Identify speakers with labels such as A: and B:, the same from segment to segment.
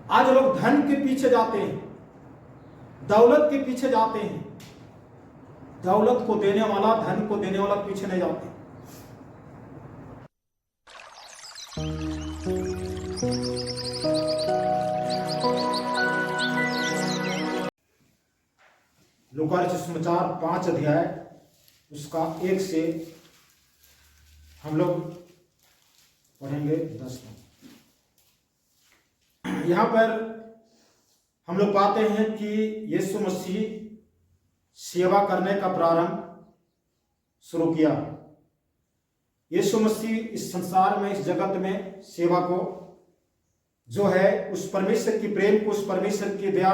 A: आज लोग धन के पीछे जाते हैं, दौलत के पीछे जाते हैं। दौलत को देने वाला, धन को देने वाला पीछे नहीं जाते। लूका रचित सुसमाचार 5 अध्याय उसका 1 से हम लोग पढ़ेंगे 10 में। यहां पर हम लोग पाते हैं कि यीशु मसीह सेवा करने का प्रारंभ शुरू किया। यीशु मसीह इस संसार में, इस जगत में सेवा को जो है, उस परमेश्वर की प्रेम को, उस परमेश्वर की दया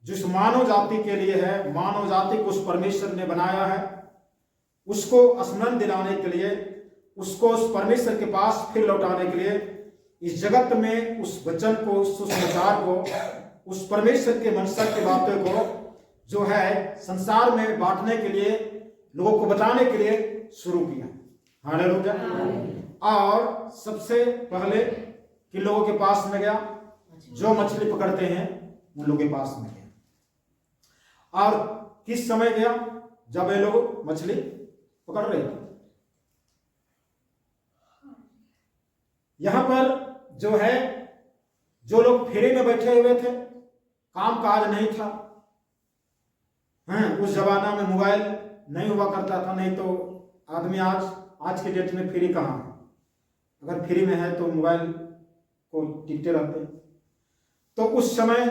A: जिस मानव जाति के लिए है, मानव जाति को उस परमेश्वर ने बनाया है, उसको स्मरण दिलाने के लिए, उसको उस परमेश्वर के पास फिर लौटाने के लिए इस जगत में उस वचन को, उस सुसमाचार को, उस परमेश्वर के मनसा की बातों को जो है संसार में बांटने के लिए, लोगों को बताने के लिए शुरू किया। हालेलुया। और सबसे पहले किन लोगों के पास में गया? जो मछली पकड़ते हैं उन लोगों के पास में गया। और किस समय गया? जब ये लोग मछली पकड़ रहे थे। यहां पर जो है, जो लोग फेरे में बैठे हुए थे, काम काज नहीं था, उस जमाना में मोबाइल नहीं हुआ करता था, नहीं तो आदमी आज के डेट में फ्री कहाँ है? अगर फ्री में है तो मोबाइल को टिकते रहते। तो उस समय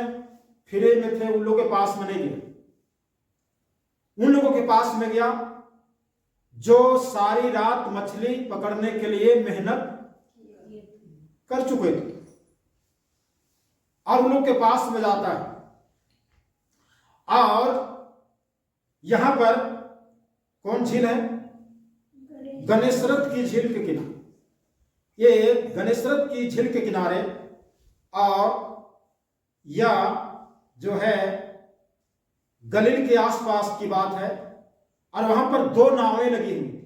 A: फ्री में थे, उन लोगों के पास में नहीं गया। उन लोगों के पास में गया जो सारी रात मछली पकड़ने के लिए मेहनत कर चुके थे, और उन लोग के पास में जाता है। और यहां पर कौन झील है? गनेसरत की झील के किनारे। ये गनेसरत की झील के किनारे, और यह जो है गलील के आसपास की बात है। और वहां पर 2 नावें लगी हुई थी,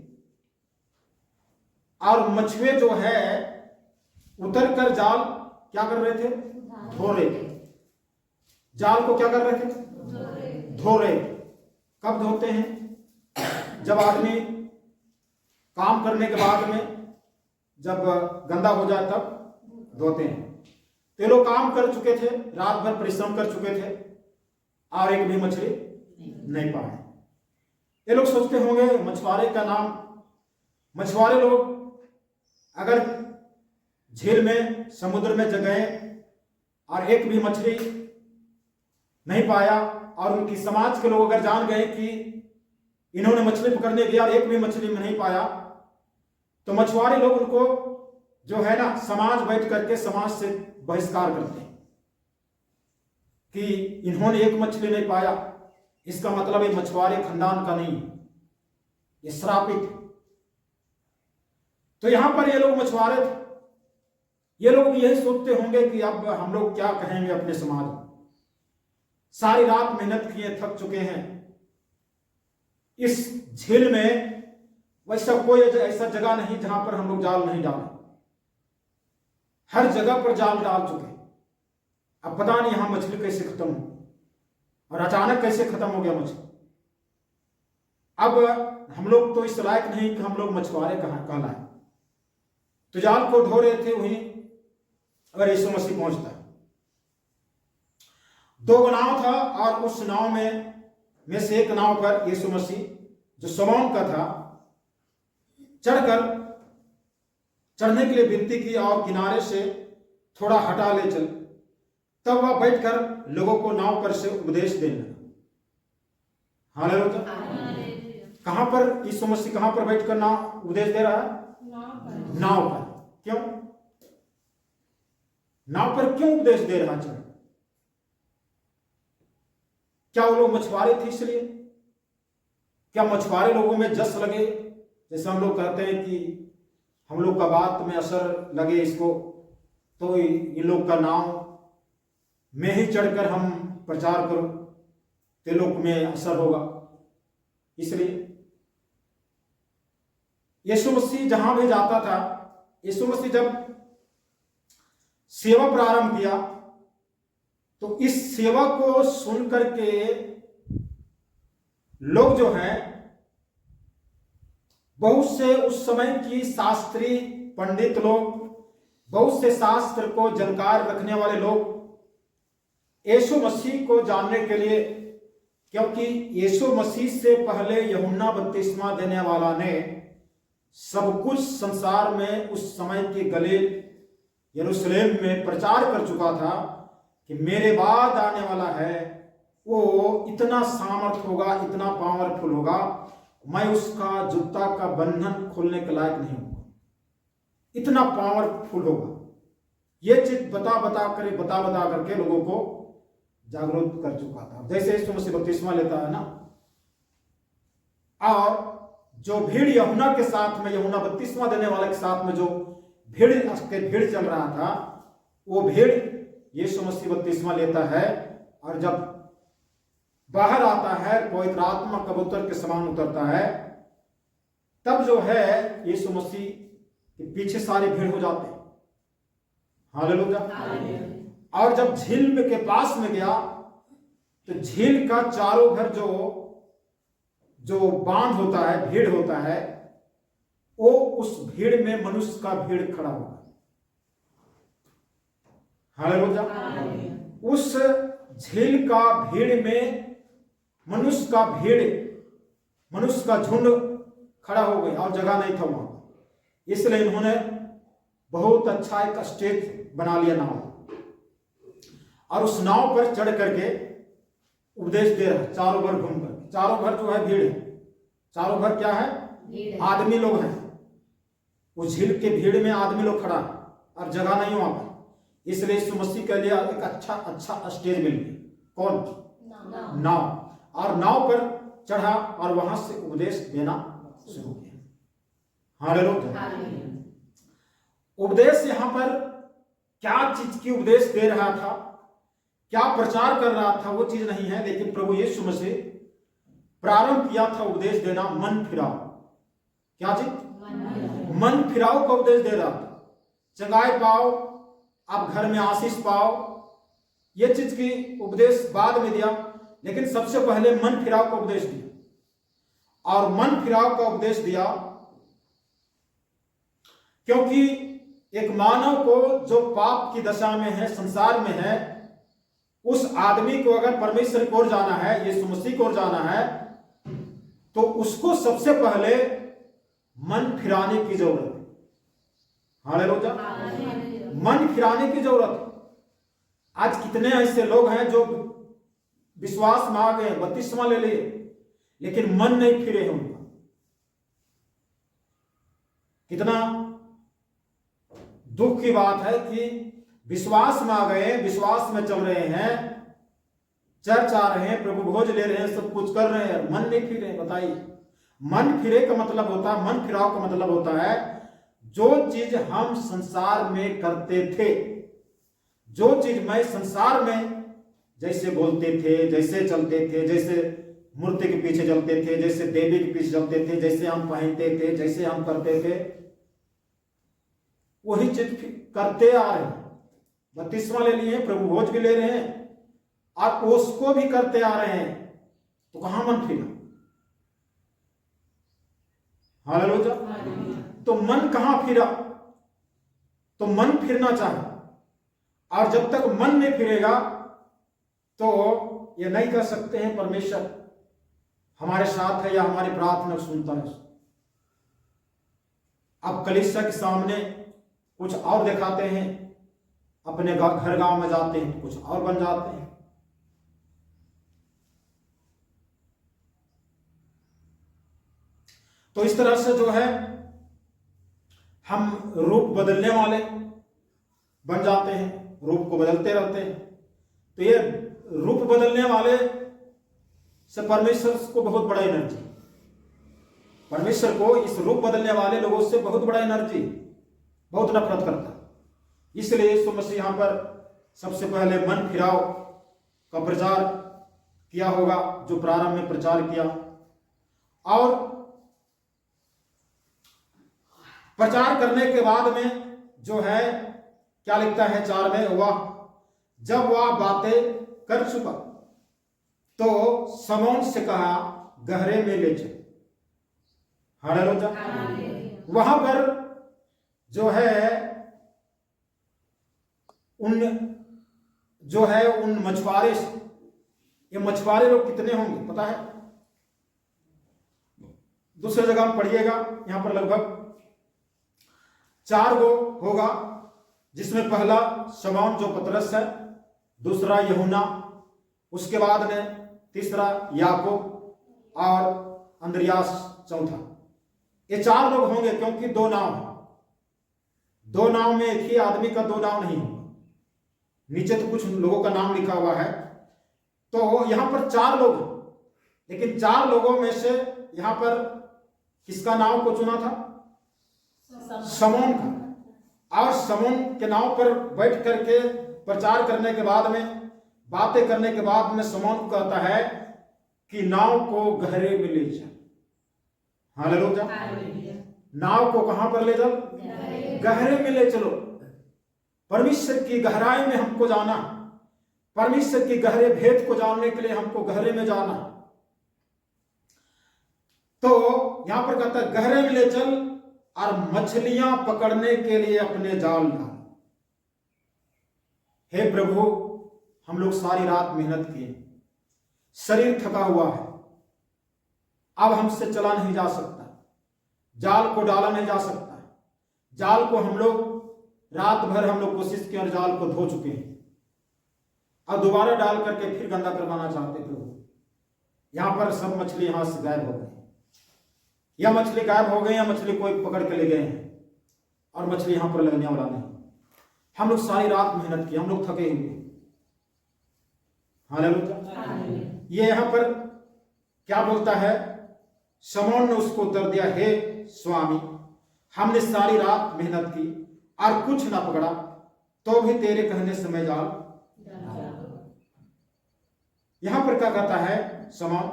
A: और मछुए जो है उतर कर जाल क्या कर रहे थे? धो रहे थे। जाल को क्या कर रहे थे? धो रहे थे। कब धोते हैं? जब आदमी काम करने के बाद में जब गंदा हो जाए तब धोते हैं। तो ये लोग काम कर चुके थे, रात भर परिश्रम कर चुके थे, और एक भी मछली नहीं पाए। ये लोग सोचते होंगे, मछुआरे का नाम, मछुआरे लोग अगर झील में, समुद्र में गए और एक भी मछली नहीं पाया, और उनकी समाज के लोग अगर जान गए कि इन्होंने मछली पकड़ने गया और एक भी मछली में नहीं पाया, तो मछुआरे लोग उनको जो है ना, समाज बैठ करके समाज से बहिष्कार करते हैं कि इन्होंने एक मछली नहीं पाया, इसका मतलब ये मछुआरे खानदान का नहीं, ये श्रापित। तो यहां पर ये लोग मछुआरे थे। ये लोग यही सोचते होंगे कि अब हम लोग क्या कहेंगे अपने समाज में, सारी रात मेहनत किए, थक चुके हैं। इस झील में वैसा कोई ऐसा जगह नहीं जहां पर हम लोग जाल नहीं डालें, हर जगह पर जाल डाल चुके। अब पता नहीं यहां मछली कैसे खत्म हो, और अचानक कैसे खत्म हो गया मछली। अब हम लोग तो इस लायक नहीं कि हम लोग मछुआरे कहलाए। तो जाल को ढो रहे थे, वहीं अगर यीशु मसीह पहुंचता है। 2 नाव था, और उस नाव में से एक नाव पर यीशु मसीह, जो शमौन का था, चढ़ने के लिए विनती की और किनारे से थोड़ा हटा ले चल। तब वह बैठकर लोगों को नाव पर से उपदेश देने लगा। हालेलुया। कहां पर यीशु मसीह कहां पर बैठकर नाव उपदेश दे रहा है? नाव पर। क्यों नाव पर क्यों उपदेश दे रहा है? क्या वो लोग मछुआरे थे इसलिए? क्या मछुआरे लोगों में जस लगे, जैसे हम लोग कहते हैं कि हम लोग का बात में असर लगे इसको, तो इन लोग का नाव में ही चढ़कर हम प्रचार करो, ते लोग में असर होगा, इसलिए यीशु मसीह जहां भी जाता था, यीशु मसीह जब सेवा प्रारंभ किया तो इस सेवा को सुन करके लोग जो हैं, बहुत से उस समय की शास्त्री पंडित लोग, बहुत से शास्त्र को जानकार रखने वाले लोग यीशु मसीह को जानने के लिए, क्योंकि यीशु मसीह से पहले यूहन्ना बपतिस्मा देने वाला ने सब कुछ संसार में उस समय के गलील यरूशलेम में प्रचार कर चुका था कि मेरे बाद आने वाला है वो इतना सामर्थ होगा, इतना पावरफुल होगा, मैं उसका जूता का बंधन खोलने के लायक नहीं हूँ, इतना पावरफुल होगा। ये चीज बता बता करके लोगों को जागरूक कर चुका था। जैसे यीशु मसीह बपतिस्मा लेता है ना, और जो भीड़ यूहन्ना के साथ में, यूहन्ना बपतिस्मा देने वाले के साथ में जो भीड़ चल रहा था, वो भीड़ यीशु मसीह बपतिस्मा लेता है, और जब बाहर आता है पवित्र आत्मा कबूतर के समान उतरता है, तब जो है यीशु मसीह के पीछे सारी भीड़ हो जाते हैं। हालेलुया। और जब झील में के पास में गया तो झील का चारों घर जो बांध होता है, भीड़ होता है, वो उस भीड़ में मनुष्य का भीड़ खड़ा होगा। हालेलुया। उस झील का भीड़ में मनुष्य का झुंड खड़ा हो गया और जगह नहीं था वहां, इसलिए इन्होंने बहुत अच्छा एक स्टेज बना लिया नाव, और उस नाव पर चढ़ करके उपदेश दे रहा है चारों घर घूमकर। चारों घर जो है भीड़ है, चारों घर क्या है? आदमी लोग हैं। उस झील के भीड़ में आदमी लोग खड़ा है और जगह नहीं वहां पर, इसलिए यीशु मसीह के लिए एक अच्छा स्टेज मिल गया। कौन? नाव। और नाव पर चढ़ा और वहां से उपदेश देना शुरू किया। हालेलुया। उपदेश यहां पर क्या चीज की उपदेश दे रहा था, क्या प्रचार कर रहा था, वो चीज नहीं है, लेकिन प्रभु यीशु मसीह प्रारंभ किया था उपदेश देना, मन फिराओ। क्या चीज? मन फिराओ का उपदेश दे रहा था। चंगाई पाओ, आप घर में आशीष पाओ, ये चीज की उपदेश बाद में दिया, लेकिन सबसे पहले मन फिराव का उपदेश दिया। और मन फिराव का उपदेश दिया क्योंकि एक मानव को जो पाप की दशा में है, संसार में है, उस आदमी को अगर परमेश्वर की ओर जाना है, यीशु मसीह की ओर जाना है, तो उसको सबसे पहले मन फिराने की जरूरत है। हालेलुया। मन फिराने की जरूरत है। आज कितने ऐसे लोग हैं जो विश्वास में आ गए, बपतिस्मा ले लिए, लेकिन मन नहीं फिरे हैं उनका। कितना दुख की बात है कि विश्वास में आ गए, विश्वास में चल रहे हैं, चर्च आ रहे हैं, प्रभु भोज ले रहे हैं, सब कुछ कर रहे हैं, मन नहीं फिरे। बताइए, मन फिरे का मतलब होता है, मन फिराव का मतलब होता है जो चीज हम संसार में करते थे, जो चीज मैं संसार में जैसे बोलते थे, जैसे चलते थे, जैसे मूर्ति के पीछे चलते थे, जैसे देवी के पीछे चलते थे, जैसे हम पहनते थे, जैसे हम करते थे, वही चीज करते आ रहे हैं। बपतिस्मा ले लिए, प्रभु भोज भी ले रहे हैं, आप उसको भी करते आ रहे हैं, तो कहां मन फिरा? हालेलुया। तो मन कहां फिरा? तो मन फिरना चाहिए, और जब तक मन नहीं फिरेगा तो ये नहीं कह सकते हैं परमेश्वर हमारे साथ है या हमारी प्रार्थना सुनता है। अब कलीसिया के सामने कुछ और दिखाते हैं, अपने घर गांव में जाते हैं तो कुछ और बन जाते हैं। तो इस तरह से जो है हम रूप बदलने वाले बन जाते हैं, रूप को बदलते रहते हैं। तो ये रूप बदलने वाले से परमेश्वर को बहुत बड़ा एनर्जी, परमेश्वर को इस रूप बदलने वाले लोगों से बहुत बड़ा एनर्जी, बहुत नफरत करता है। इसलिए यीशु मसीह यहां पर सबसे पहले मन फिराव का प्रचार किया होगा, जो प्रारंभ में प्रचार किया। और प्रचार करने के बाद में जो है क्या लिखता है 4 में, जब वह बातें कर चुका तो समौन से कहा, गहरे में ले चल। हालेलुया। वहां पर जो है उन मछुआरे, ये मछुआरे लोग कितने होंगे पता है? दूसरे जगह में पढ़िएगा, यहां पर लगभग 4 गो होगा, जिसमें पहला शमौन जो पतरस है, दूसरा यूहन्ना, उसके बाद में तीसरा याकूब और अंद्रियास चौथा। ये 4 लोग होंगे, क्योंकि 2 नाव है। 2 नाव में एक ही आदमी का 2 नाव नहीं होगा। नीचे तो कुछ लोगों का नाम लिखा हुआ है, तो यहां पर 4 लोग हैं, लेकिन 4 लोगों में से यहां पर किसका नाव को चुना था? शमौन का। और शमौन के नाव पर बैठ करके प्रचार करने के बाद में, बातें करने के बाद में शमौन कहता है कि नाव को गहरे में ले जा। हालेलुया। नाव को कहां पर ले जाओ? गहरे में ले चलो। परमेश्वर की गहराई में हमको जाना, परमेश्वर की गहरे भेद को जानने के लिए हमको गहरे में जाना। तो यहां पर कहता है गहरे में ले चल और मछलियां पकड़ने के लिए अपने जाल डाल। हे प्रभु, हम लोग सारी रात मेहनत किए, शरीर थका हुआ है, अब हमसे चला नहीं जा सकता, जाल को डाला नहीं जा सकता। जाल को हम लोग रात भर हम लोग कोशिश की और जाल को धो चुके हैं, अब दोबारा डाल करके फिर गंदा करवाना चाहते प्रभु। यहां पर सब मछली यहां से गायब हो गई, या मछली गायब हो गई या मछली कोई पकड़ के ले गए हैं, और मछली यहां पर लगने वाला नहीं। हम लोग सारी रात मेहनत की, हम लोग थके हुए। हालेलुया। ये यहां पर क्या बोलता है? शमौन ने उसको उत्तर दिया, हे स्वामी, हमने सारी रात मेहनत की और कुछ ना पकड़ा, तो भी तेरे कहने से मैं जाल। यहां पर क्या कहता है शमौन?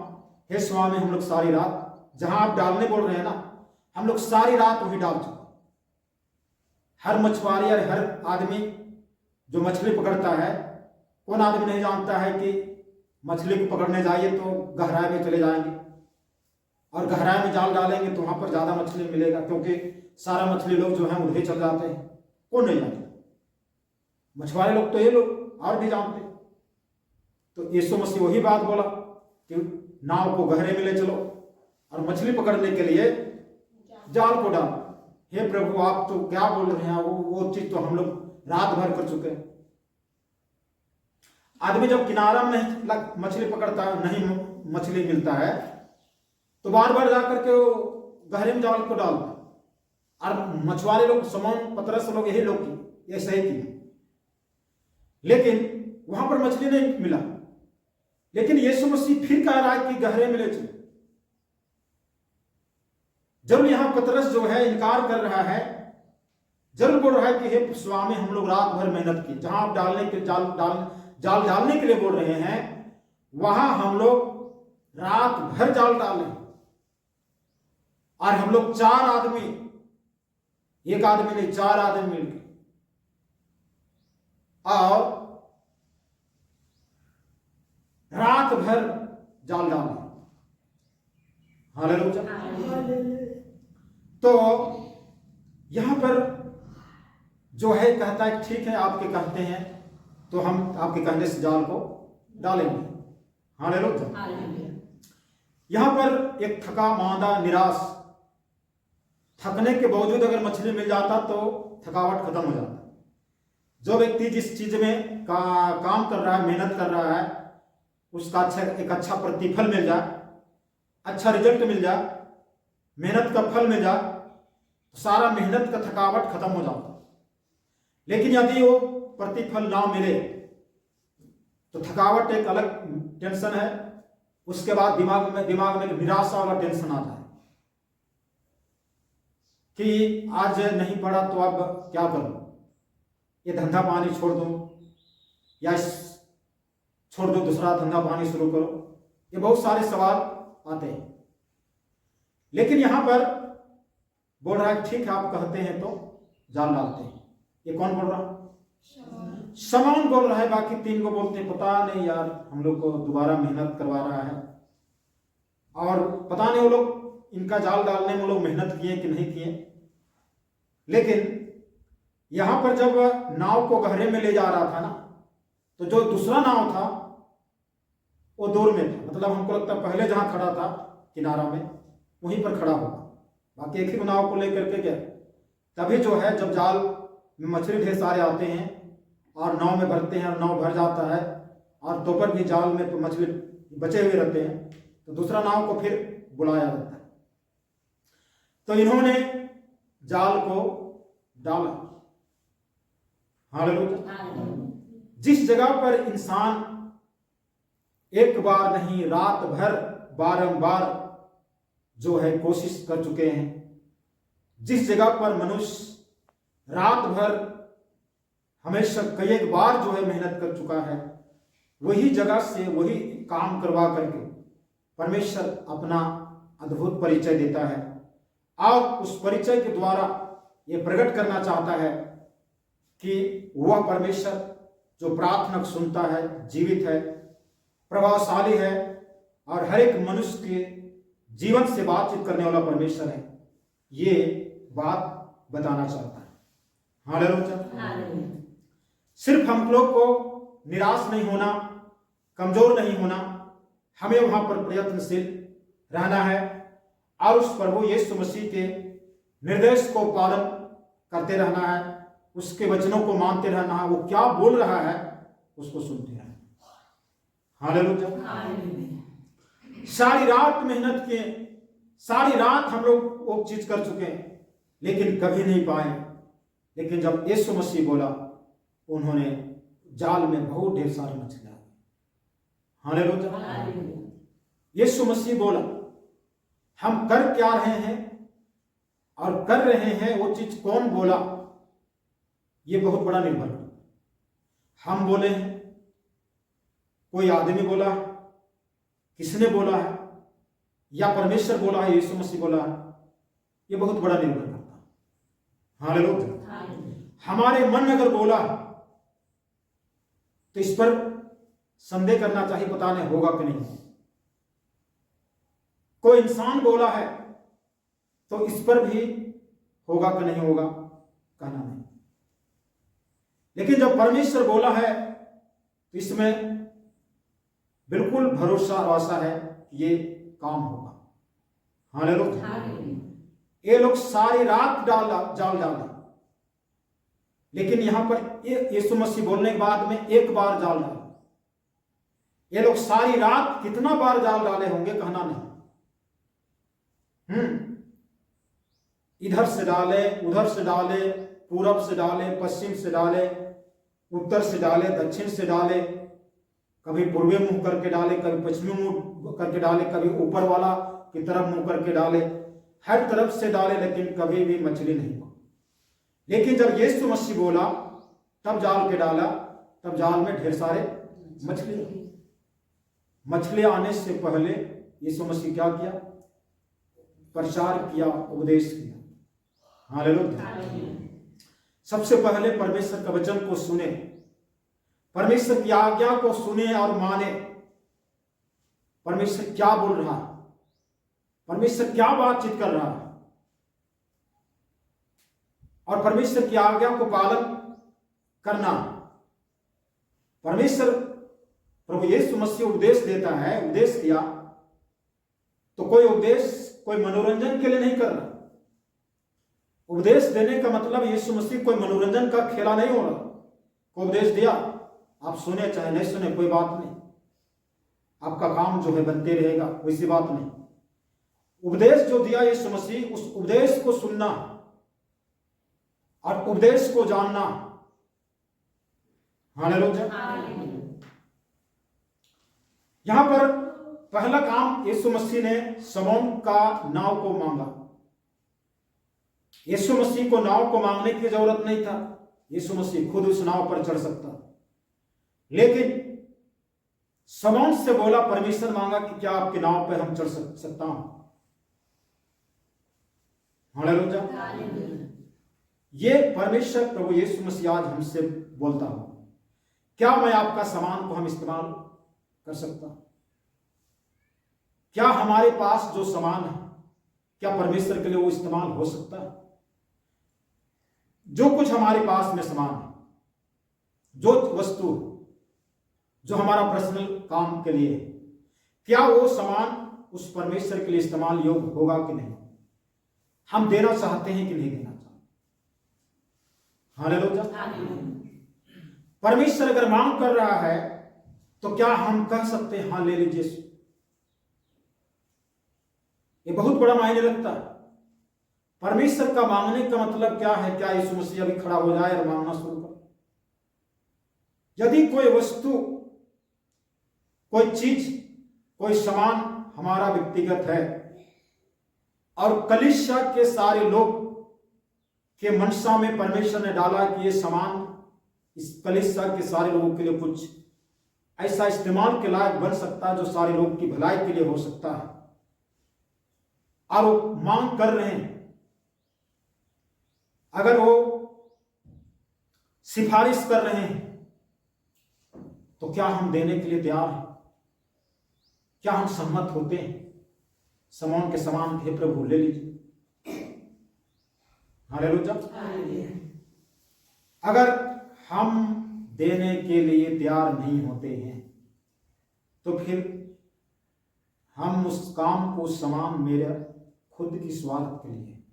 A: हे स्वामी, हम लोग सारी रात, जहां आप डालने बोल रहे हैं ना, हम लोग सारी रात वही डाल चुके। हर मछुआरे और हर आदमी जो मछली पकड़ता है, कौन आदमी नहीं जानता है कि मछली को पकड़ने जाइए तो गहराई में चले जाएंगे, और गहराई में जाल डालेंगे तो वहां पर ज्यादा मछली मिलेगा, क्योंकि सारा मछली लोग जो है उधर चल जाते हैं। कौन नहीं जानता? मछुआरे लोग तो ये लोग और भी जानते। तो यीशु मसीह वही बात बोला कि नाव को गहरे में ले चलो और मछली पकड़ने के लिए जाल को डाल। हे प्रभु, आप तो क्या बोल रहे हैं? वो चीज तो हम लोग रात भर कर चुके हैं। आदमी जब किनारा में मछली पकड़ता है, नहीं मछली मिलता है, तो बार बार जाकर के वो गहरे में जाल को डालता है। और मछुआरे लोग, शमौन पतरस लोग, यही लोग ये सही किए, लेकिन वहां पर मछली नहीं मिला। लेकिन यीशु मसीह फिर कह रहा है कि गहरे में ले चलो। जरूर यहां पतरस जो है इनकार कर रहा है, जरूर बोल रहा है कि हे स्वामी, हम लोग रात भर मेहनत की, जहां आप डालने के जाल डालने के लिए बोल रहे हैं, वहां हम लोग रात भर जाल डाले, और हम लोग 4 आदमी, एक आदमी नहीं 4 आदमी मिलकर, और रात भर जाल डाले। हालेलुया। तो यहां पर जो है कहता है ठीक है, आपके कहते हैं तो हम आपके कहने से जाल को डालेंगे। हालेलुया। यहां पर एक थका मांदा निराश, थकने के बावजूद अगर मछली मिल जाता तो थकावट खत्म हो जाता। जो व्यक्ति जिस चीज में काम कर रहा है, मेहनत कर रहा है, उसका एक अच्छा प्रतिफल मिल जाए, अच्छा रिजल्ट मिल जाए, मेहनत का फल मिल जाए, तो सारा मेहनत का थकावट खत्म हो जाता। लेकिन यदि वो प्रतिफल ना मिले तो थकावट एक अलग टेंशन है, उसके बाद दिमाग में निराशा वाला टेंशन आता है कि आज नहीं पढ़ा तो अब क्या करूं, ये धंधा पानी छोड़ दूं या छोड़ दो, दूसरा धंधा पानी शुरू करो। ये बहुत सारे सवाल आते हैं। लेकिन यहां पर बोल रहा है ठीक है, आप कहते हैं तो जाल डालते हैं। ये कौन बोल रहा? शमौन बोल रहा है, बाकी 3 को बोलते हैं पता नहीं यार, हम लोग को दोबारा मेहनत करवा रहा है, और पता नहीं वो लोग इनका जाल डालने में वो लोग मेहनत किए कि नहीं किए। लेकिन यहां पर जब नाव को गहरे में ले जा रहा था ना, तो जो दूसरा नाव था वो दूर में था, मतलब हमको लगता पहले जहां खड़ा था किनारा में वहीं पर खड़ा होगा, बाकी एक ही नाव को लेकर के गया। तभी जो है जब जाल में मछली ढेर सारे आते हैं और नाव में भरते हैं और नाव भर जाता है और तो पर भी जाल में तो मछली बचे हुए रहते हैं, तो दूसरा नाव को फिर बुलाया जाता है। तो इन्होंने जाल को डाला। हालेलुया। जिस जगह पर इंसान एक बार नहीं रात भर बारंबार जो है कोशिश कर चुके हैं, जिस जगह पर मनुष्य रात भर हमेशा कई एक बार जो है मेहनत कर चुका है, वही जगह से वही काम करवा करके परमेश्वर अपना अद्भुत परिचय देता है, और उस परिचय के द्वारा यह प्रकट करना चाहता है कि वह परमेश्वर जो प्रार्थना सुनता है, जीवित है, प्रभावशाली है और हर एक मनुष्य के जीवन से बातचीत करने वाला परमेश्वर है, ये बात बताना चाहता है। हालेलुया। सिर्फ हम लोग को निराश नहीं होना, कमजोर नहीं होना, हमें वहां पर प्रयत्नशील रहना है और उस प्रभु यीशु मसीह के निर्देश को पालन करते रहना है, उसके वचनों को मानते रहना है, वो क्या बोल रहा है उसको सुनते रहना। हालेलुया। सारी रात मेहनत किए, सारी रात हम लोग वो चीज कर चुके हैं, लेकिन कभी नहीं पाए। लेकिन जब यीशु मसीह बोला, उन्होंने जाल में बहुत ढेर सारी मछलियां। हालेलुया। यीशु मसीह बोला, हम कर क्या रहे हैं और कर रहे हैं वो चीज कौन बोला, ये बहुत बड़ा निर्भर है। हम बोले हैं, कोई आदमी बोला है, किसने बोला है, या परमेश्वर बोला है, यीशु मसीह बोला है, ये बहुत बड़ा निर्भर करता है। हालेलुया। हमारे मन अगर बोला तो इस पर संदेह करना चाहिए, पता नहीं होगा कि नहीं। कोई इंसान बोला है तो इस पर भी होगा कि नहीं होगा कहना नहीं। लेकिन जब परमेश्वर बोला है तो इसमें बिल्कुल भरोसा और आशा है कि ये काम होगा। हालेलुया। ये लोग सारी रात जाल डाला, लेकिन यहां पर यीशु मसीह बोलने के बाद में एक बार जाल डाला। ये लोग सारी रात कितना बार जाल डाले होंगे कहना नहीं। इधर से डाले, उधर से डाले, पूरब से डाले, पश्चिम से डाले, उत्तर से डाले, दक्षिण से डाले, कभी पूर्वी मुंह करके डाले, कभी पश्चिमी मुंह करके डाले, कभी ऊपर वाला की तरफ मुंह करके डाले, हर तरफ से डाले, लेकिन कभी भी मछली नहीं हुआ। लेकिन जब यीशु मसीह बोला तब जाल के डाला, तब जाल में ढेर सारे मछली आने से पहले यीशु मसीह क्या किया? प्रचार किया, उपदेश किया। हालेलुया। सबसे पहले परमेश्वर का वचन को सुने, परमेश्वर की आज्ञा को सुने और माने। परमेश्वर क्या बोल रहा है, परमेश्वर क्या बातचीत कर रहा है, और परमेश्वर की आज्ञा को पालन करना। परमेश्वर प्रभु यीशु मसीह उपदेश देता है, उपदेश दिया तो कोई उपदेश कोई मनोरंजन के लिए नहीं कर रहा। उपदेश देने का मतलब यीशु मसीह कोई मनोरंजन का खेला नहीं हो रहा। कोई उपदेश दिया, आप सुने चाहे नहीं सुने कोई बात नहीं, आपका काम जो है बनते रहेगा, वैसी बात नहीं। उपदेश जो दिया यीशु मसीह, उस उपदेश को सुनना और उपदेश को जानना। हालेलुया। यहां पर पहला काम यीशु मसीह ने शमौन का नाव को मांगा। यीशु मसीह को नाव को मांगने की जरूरत नहीं था, यीशु मसीह खुद उस नाव पर चढ़ सकता। लेकिन शमौन से बोला, परमिशन मांगा कि क्या आपकी नाव पर हम चढ़ सकता हूं। हालेलुया। ये परमेश्वर प्रभु यीशु मसीह आज हमसे बोलता हो। क्या मैं आपका सामान को हम इस्तेमाल कर सकता? क्या हमारे पास जो सामान है क्या परमेश्वर के लिए वो इस्तेमाल हो सकता है? जो कुछ हमारे पास में सामान है, जो वस्तु जो हमारा पर्सनल काम के लिए है, क्या वो सामान उस परमेश्वर के लिए इस्तेमाल योग्य होगा कि नहीं? हम देना चाहते हैं कि नहीं देना चाहते? हालेलुया। परमेश्वर अगर मांग कर रहा है तो क्या हम कह सकते हैं हाँ ले लीजिए? ये बहुत बड़ा मायने रखता है। परमेश्वर का मांगने का मतलब क्या है? क्या यीशु मसीह अभी खड़ा हो जाए और मांगना शुरू कर? यदि कोई वस्तु, कोई चीज, कोई सामान हमारा व्यक्तिगत है और कलीसिया के सारे लोग के मनसा में परमेश्वर ने डाला कि ये सामान इस कलीसिया के सारे लोगों के लिए कुछ ऐसा इस्तेमाल के लायक बन सकता है जो सारे लोग की भलाई के लिए हो सकता है, और वो मांग कर रहे हैं, अगर वो सिफारिश कर रहे हैं तो क्या हम देने के लिए तैयार हैं? क्या हम सहमत होते हैं? समान के समान हे प्रभु ले लीजिए। हालेलुया। अगर हम देने के लिए तैयार नहीं होते हैं तो फिर हम उस काम को समान मेरे खुद की स्वार्थ के लिए,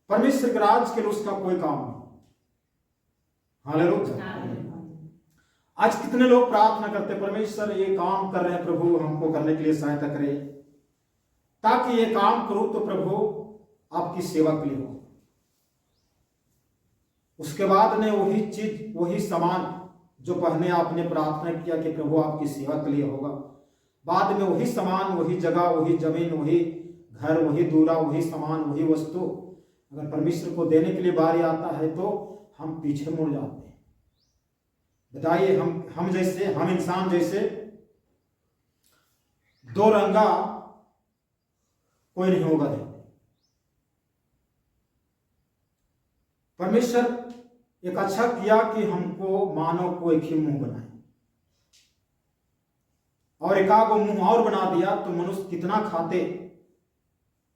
A: परमेश्वर के राज के लिए उसका कोई काम नहीं। हालेलुया। आज कितने लोग प्रार्थना करते, परमेश्वर ये काम कर रहे हैं प्रभु हमको करने के लिए सहायता करे, ताकि ये काम करूं तो प्रभु आपकी सेवा के लिए हो। उसके बाद में वही चीज, वही सामान जो पहले आपने प्रार्थना किया कि प्रभु आपकी सेवा के लिए होगा, बाद में वही सामान, वही जगह, वही जमीन, वही घर, वही दूरा, वही सामान, वही वस्तु अगर परमेश्वर को देने के लिए बारी आता है तो हम पीछे मुड़ जाते हैं। बताइए, हम जैसे, हम इंसान जैसे दो रंगा कोई नहीं होगा देते। परमेश्वर एक अच्छा किया कि हमको मानव को एक ही मुंह बनाए, और एकागो मुंह और बना दिया तो मनुष्य कितना खाते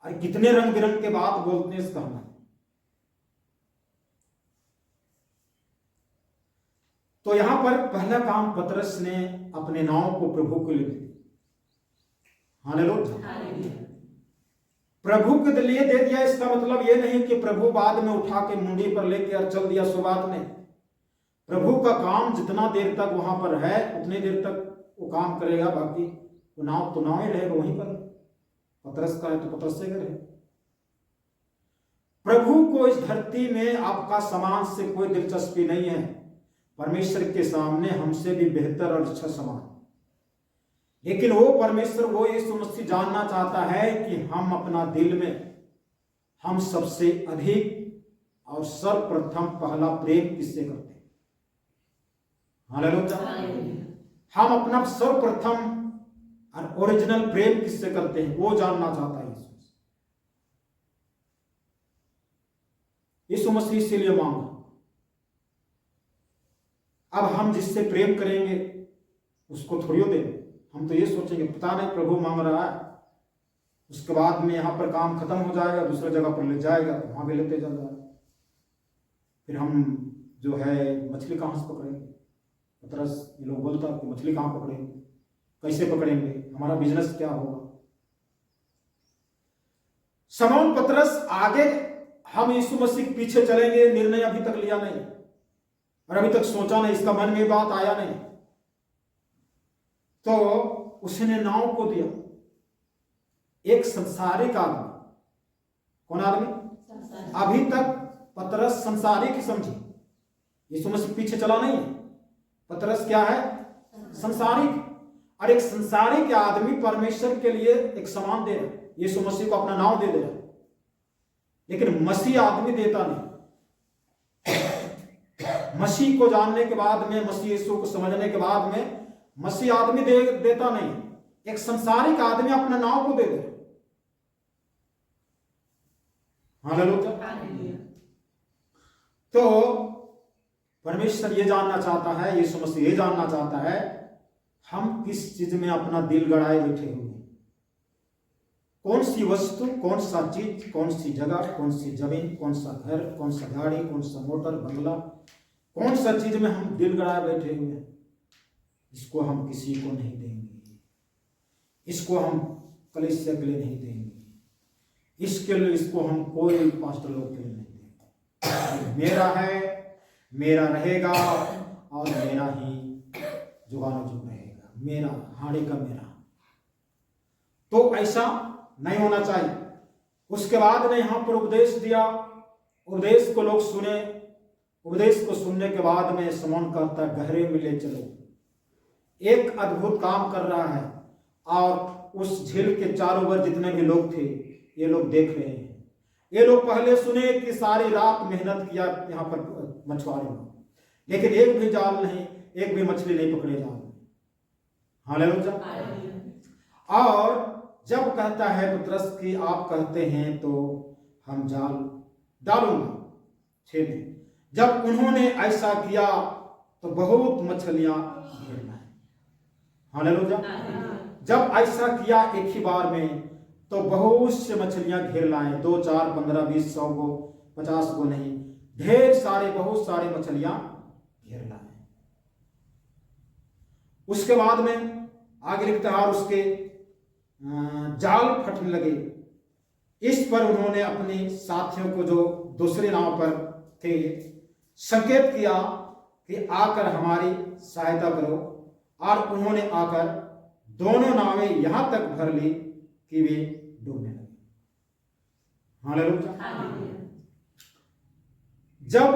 A: और कितने रंग बिरंग के बात बोलते हैं इसका हम। तो यहां पर पहला काम पतरस ने अपने नाव को प्रभु के लिए दे दिया। हालेलुया। प्रभु के लिए दे दिया, इसका मतलब यह नहीं कि प्रभु बाद में उठा के मुंडी पर लेके और चल दिया, सो बात नहीं। प्रभु का काम जितना देर तक वहां पर है उतनी देर तक वो काम करेगा, बाकी वो नाव तो नाव ही रहेगा वहीं पर। पतरस का है तो पतरस से करे। प्रभु को इस धरती में आपका सामान से कोई दिलचस्पी नहीं है। परमेश्वर के सामने हमसे भी बेहतर और अच्छा सामान, लेकिन वो परमेश्वर, वो यीशु मसीह जानना चाहता है कि हम अपना दिल में हम सबसे अधिक और सर्वप्रथम पहला प्रेम किससे करते हैं? हालेलुया। हम अपना सर्वप्रथम और ओरिजिनल प्रेम किससे करते हैं वो जानना चाहता है यीशु मसीह। इसीलिए मांगा। अब हम जिससे प्रेम करेंगे उसको थोड़ी दे, हम तो ये सोचेंगे पता नहीं प्रभु मांग रहा है, उसके बाद में यहाँ पर काम खत्म हो जाएगा, दूसरी जगह पर ले जाएगा तो वहां भी लेते चल जाएगा। फिर हम जो है मछली कहाँ से पकड़ेंगे? पतरस ये लोग बोलता कि मछली कहाँ पकड़ेंगे, कैसे पकड़ेंगे, हमारा बिजनेस क्या होगा? समौन पतरस आगे, हम यीशु मसीह के पीछे चलेंगे, निर्णय अभी तक लिया नहीं और अभी तक सोचा नहीं, इसका मन में बात आया नहीं, तो उसने नाव को दिया। एक संसारिक आदमी, कौन आदमी? अभी तक पतरस संसारिक समझी, यीशु मसीह पीछे चला नहीं है। पतरस क्या है? संसारिक। और एक संसारिक आदमी परमेश्वर के लिए एक सामान दे रहा है, यीशु मसीह को अपना नाव दे रहा है, लेकिन मसीह आदमी देता नहीं। मसीह को जानने के बाद में, मसीह यीशु को समझने के बाद में मसीह आदमी देता नहीं, एक संसारिक आदमी अपना नाव को दे दे। हालेलुया। तो परमेश्वर ये जानना चाहता है, यीशु मसीह ये जानना चाहता है, हम किस चीज में अपना दिल गड़ाए बैठे हुए हैं। कौन सी वस्तु, कौन सा चीज, कौन सी जगह, कौन सी जमीन, कौन सा घर, कौन सा गाड़ी, कौन सा मोटर बंगला, कौन सा चीज में हम दिल गड़ाए बैठे हुए हैं, इसको हम किसी को नहीं देंगे, इसको हम कलीसिया के लिए नहीं देंगे, इसके लिए इसको हम कोई पास्टर लोग के लिए नहीं देंगे। मेरा है, मेरा रहेगा और मेरा ही जुगानो जुग रहेगा, मेरा हाड़े का मेरा। तो ऐसा नहीं होना चाहिए। उसके बाद ने यहां पर उपदेश दिया, उपदेश को लोग सुने, उपदेश को सुनने के बाद में समौन कहता गहरे में ले चलो। एक अद्भुत काम कर रहा है और उस झील के चारों ओर जितने भी लोग थे ये लोग देख रहे हैं। ये लोग पहले सुने कि सारी रात मेहनत किया यहाँ पर मछुआरे, लेकिन एक भी जाल नहीं, एक भी मछली नहीं पकड़े जाल। हालेलुया। और जब कहता है पतरस कि आप कहते हैं तो हम जाल डालूंगा, 6 में जब उन्होंने ऐसा किया तो बहुत मछलियां घेर लाए। हालेलुया। जब ऐसा किया एक ही बार में तो बहुत से मछलियां घेर लाए, 2, 4, 15, 20, 100 को, 50 को नहीं, ढेर सारे, बहुत सारे मछलियां घेर लाए। उसके बाद में आगे लिखता है उसके जाल फटने लगे। इस पर उन्होंने अपने साथियों को जो दूसरी नाव पर थे संकेत किया कि आकर हमारी सहायता करो, और उन्होंने आकर दोनों नावें यहां तक भर ली कि वे डूबने लगे। हालेलुया। जब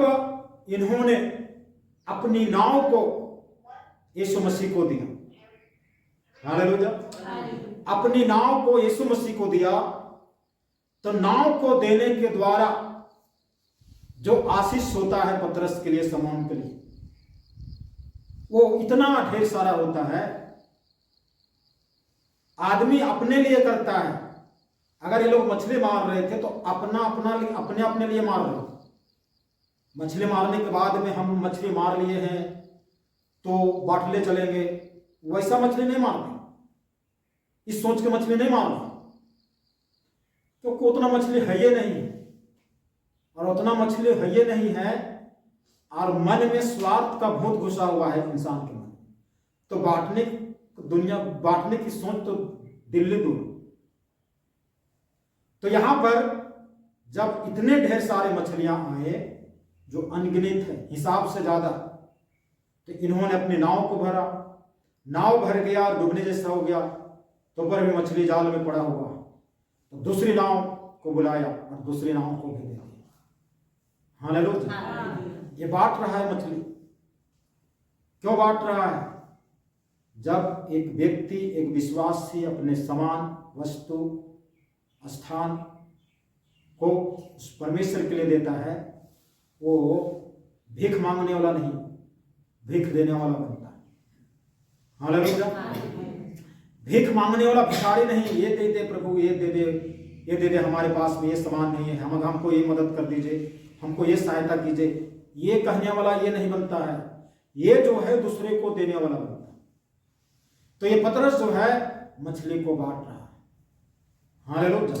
A: इन्होंने अपनी नाव को यीशु मसीह को दिया, हालेलुया, अपनी नाव को यीशु मसीह को दिया, तो नाव को देने के द्वारा जो आशीष होता है पतरस के लिए, समौन के लिए, वो इतना ढेर सारा होता है। आदमी अपने लिए करता है। अगर ये लोग मछली मार रहे थे तो अपने अपने लिए मार रहे थे। मछली मारने के बाद में हम मछली मार लिए हैं तो बाटले चलेंगे, वैसा मछली नहीं मारते। इस सोच के मछली नहीं मार रहे तो उतना मछली है ये नहीं है, और उतना मछली है ये नहीं है, और मन में स्वार्थ का भूत घुसा हुआ है इंसान के मन, तो बांटने की सोच तो दिल्ली दूर। तो यहां पर जब इतने ढेर सारे मछलियां आए जो अनगिनत है, हिसाब से ज्यादा, तो इन्होंने अपनी नाव को भरा, नाव भर गया, डूबने जैसा हो गया, तो ऊपर भी मछली जाल में पड़ा हुआ, तो दूसरी नाव को बुलाया और दूसरी नाव को भी दे दिया। हालेलुया। ये बांट रहा है मछली। क्यों बांट रहा है? जब एक व्यक्ति, एक विश्वासी अपने सामान, वस्तु, स्थान को उस परमेश्वर के लिए देता है, वो भीख मांगने वाला नहीं, भीख देने वाला बनता है। हालेलुया। भीख मांगने वाला भिखारी नहीं, ये दे दे प्रभु, ये दे दे, ये दे दे, हमारे पास में ये सामान नहीं है, हमको ये मदद कर दीजिए, हमको ये सहायता कीजिए, ये कहने वाला ये नहीं बनता है। ये जो है दूसरे को देने वाला बनता है। तो ये पतरस जो है मछली को बांट रहा है। हालेलुया।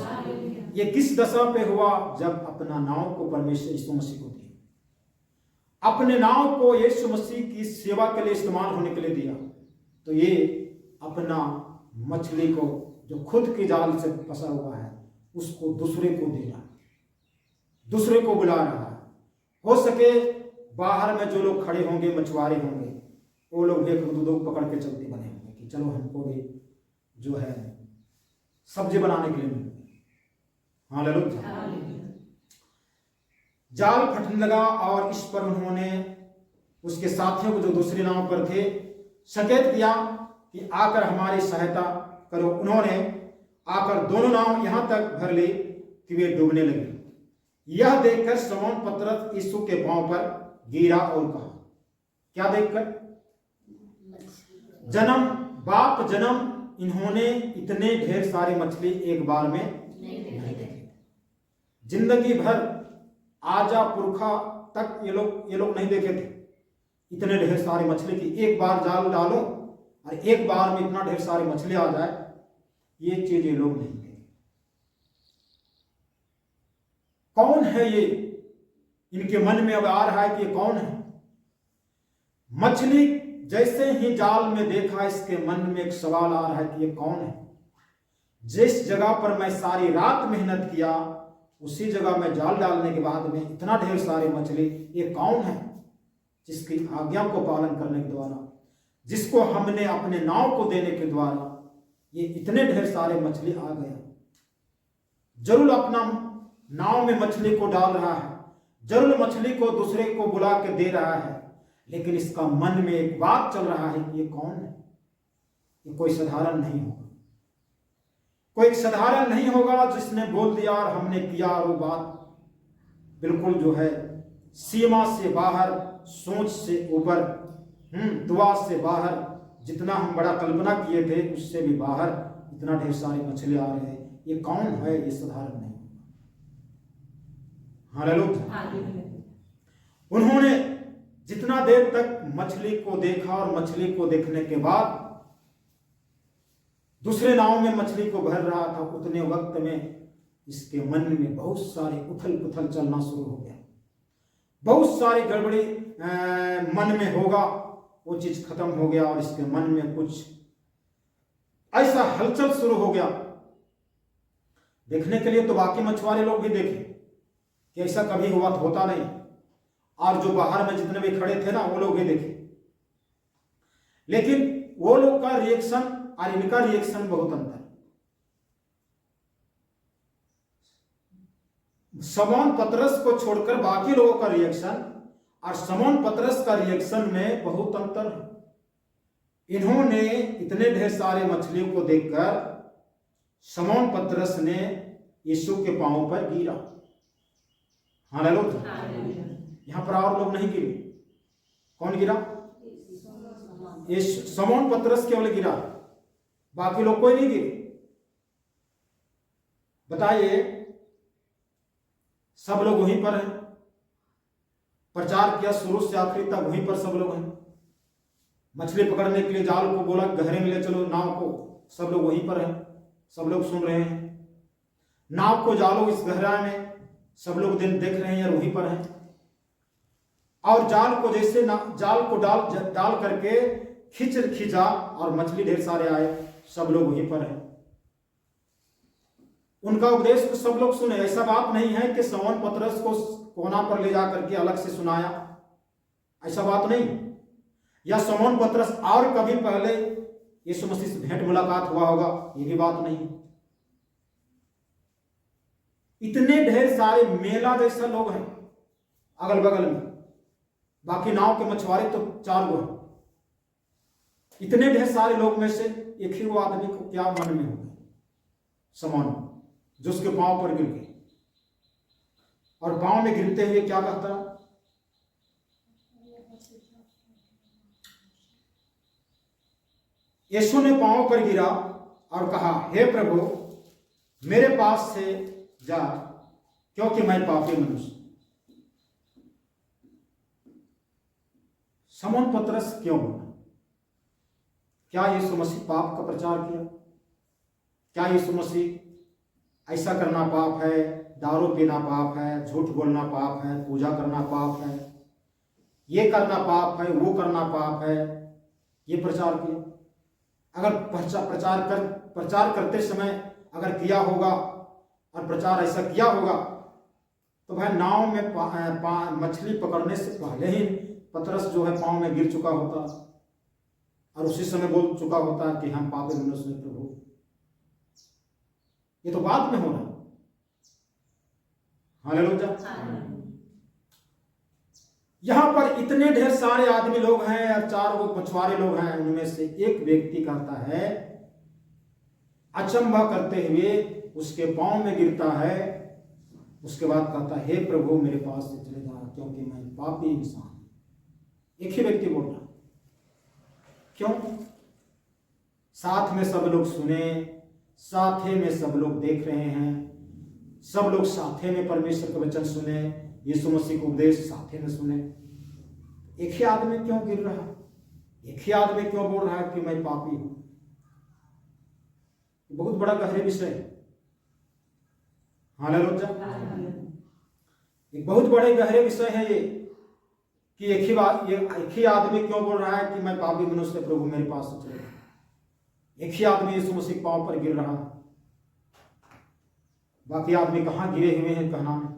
A: ये किस दशा पे हुआ? जब अपना नाव को परमेश्वर यीशु मसीह को दिया, अपने नाव को यीशु मसीह की सेवा के लिए इस्तेमाल होने के लिए दिया, तो ये अपना मछली को जो खुद की जाल से फंसा हुआ है उसको दूसरे को दे रहा है, दूसरे को बुला रहा है। हो सके बाहर में जो लोग खड़े होंगे, मछुआरे होंगे, वो लोग एक दो पकड़ के चलते बने होंगे कि चलो हमको भी जो है सब्जी बनाने के लिए मिल गई। हालेलुया। जाल फटने लगा और इस पर उन्होंने उसके साथियों को जो दूसरी नाव पर थे संकेत दिया कि आकर हमारी सहायता करो। उन्होंने आकर दोनों नाव यहां तक भर ली कि वे डूबने लगे। यह देखकर शमौन पतरस यीशु के पांव पर गिरा और कहा, क्या देखकर? बाप जन्म इन्होंने इतने ढेर सारी मछली एक बार में नहीं देखी। जिंदगी भर आजा पुरखा तक ये लोग नहीं देखे थे। इतने ढेर सारी मछली की एक बार जाल डालो और एक बार में इतना ढेर सारी मछली आ जाए, ये चीज ये लोग नहीं देंगे। कौन है ये? इनके मन में अब आ रहा है कि ये कौन है। मछली जैसे ही जाल में देखा, इसके मन में एक सवाल आ रहा है कि ये कौन है। जिस जगह पर मैं सारी रात मेहनत किया, उसी जगह में जाल डालने के बाद में इतना ढेर सारी मछली, ये कौन है जिसकी आज्ञा को पालन करने के द्वारा, जिसको हमने अपने नाव को देने के द्वारा ये इतने ढेर सारे मछली आ गया। जरूर अपना नाव में मछली को डाल रहा है, जरूर मछली को दूसरे को बुला के दे रहा है, लेकिन इसका मन में एक बात चल रहा है कि ये कौन है। ये कोई साधारण नहीं होगा, कोई साधारण नहीं होगा जिसने बोल दिया और हमने किया, और वो बात बिल्कुल जो है सीमा से बाहर, सोच से ऊपर, दुआ से बाहर, जितना हम बड़ा कल्पना किए थे उससे भी बाहर इतना ढेर सारी मछली आ रहे हैं। ये कौन है? ये साधारण नहीं। हालेलुया। उन्होंने जितना देर तक मछली को देखा और मछली को देखने के बाद दूसरे नाव में मछली को भर रहा था, उतने वक्त में इसके मन में बहुत सारे उथल पुथल चलना शुरू हो गया। बहुत सारी गड़बड़ी मन में होगा, वो चीज खत्म हो गया और इसके मन में कुछ ऐसा हलचल शुरू हो गया। देखने के लिए तो बाकी मछुआरे लोग भी देखे कि ऐसा कभी हुआ तो होता नहीं, और जो बाहर में जितने भी खड़े थे ना वो लोग भी देखे, लेकिन वो लोग का रिएक्शन और इनका रिएक्शन बहुत अंतर। शमौन पतरस को छोड़कर बाकी लोगों का रिएक्शन और शमौन पतरस का रिएक्शन में बहुत अंतर है। इन्होंने इतने ढेर सारे मछलियों को देखकर शमौन पतरस ने यीशु के पांव पर गिरा। हालेलुया। यहां पर और लोग नहीं गिरे। कौन गिरा? शमौन पतरस केवल गिरा, बाकी लोग कोई नहीं गिरे। बताइए, सब लोग वहीं पर हैं, प्रचार किया शुरू से आखिरी तक वहीं पर सब लोग हैं। मछली पकड़ने के लिए जाल को बोला गहरे में ले चलो नाव को, सब लोग वहीं पर हैं, सब लोग सुन रहे हैं। नाव को डालो इस गहराई में, सब लोग दिन देख रहे हैं और वहीं पर हैं। और जाल को जैसे जाल को डाल करके खींचा और मछली ढेर सारे आए, सब लोग वहीं पर हैं। उनका उपदेश तो सब लोग सुने। ऐसा बात नहीं है कि शमौन पतरस को कोना पर ले जाकर के अलग से सुनाया, ऐसा बात नहीं। या शमौन पतरस और कभी पहले यीशु मसीह से भेंट मुलाकात हुआ होगा, ये भी बात नहीं। इतने ढेर सारे मेला जैसा लोग हैं अगल बगल में, बाकी नाव के मछुआरे तो 4 गो हैं। इतने ढेर सारे लोग में से एक ही वो आदमी को क्या मन में हो गया, शमौन, जो उसके पांव पर गिर गए। और पांव में गिरते हुए क्या कहता? यीशु ने पांव पर गिरा और कहा, हे प्रभु मेरे पास से जा, क्योंकि मैं पापी मनुष्य। शमौन पतरस क्यों बोला? क्या यीशु मसीह पाप का प्रचार किया? क्या यीशु मसीह ऐसा करना पाप है, दारू पीना पाप है, झूठ बोलना पाप है, पूजा करना पाप है, ये करना पाप है, वो करना पाप है, ये प्रचार किया? अगर प्रचार करते समय अगर किया होगा और प्रचार ऐसा किया होगा तो भाई नाव में मछली पकड़ने से पहले ही पतरस जो है पांव में गिर चुका होता और उसी समय बोल चुका होता कि हम पापी मनुष्य हैं प्रभु। ये तो बाद में होना। हालेलुया। यहां पर इतने ढेर सारे आदमी लोग हैं और 4 वो मछुआरे लोग हैं, उनमें से एक व्यक्ति कहता है, अचंभा करते हुए उसके पांव में गिरता है, उसके बाद कहता है, हे प्रभु मेरे पास से चले जा, क्योंकि मैं पापी इंसान। एक ही व्यक्ति बोल रहा। क्यों? साथ में सब लोग सुने, साथे में सब लोग देख रहे हैं, सब लोग साथे में परमेश्वर का वचन सुने, यीशु मसीह का उपदेश साथे में सुने। एक ही आदमी क्यों गिर रहा, एक ही आदमी क्यों बोल रहा है कि मैं पापी हूं? बहुत बड़ा गहरे विषय है। हालेलुया। एक बहुत बड़े गहरे विषय है ये कि एक ही आदमी क्यों बोल रहा है कि मैं पापी मनुष्य, प्रभु मेरे पास से चले। एक ही आदमी यीशु मसीह के पांव पर गिर रहा है, बाकी आदमी कहां गिरे हुए हैं, कहना है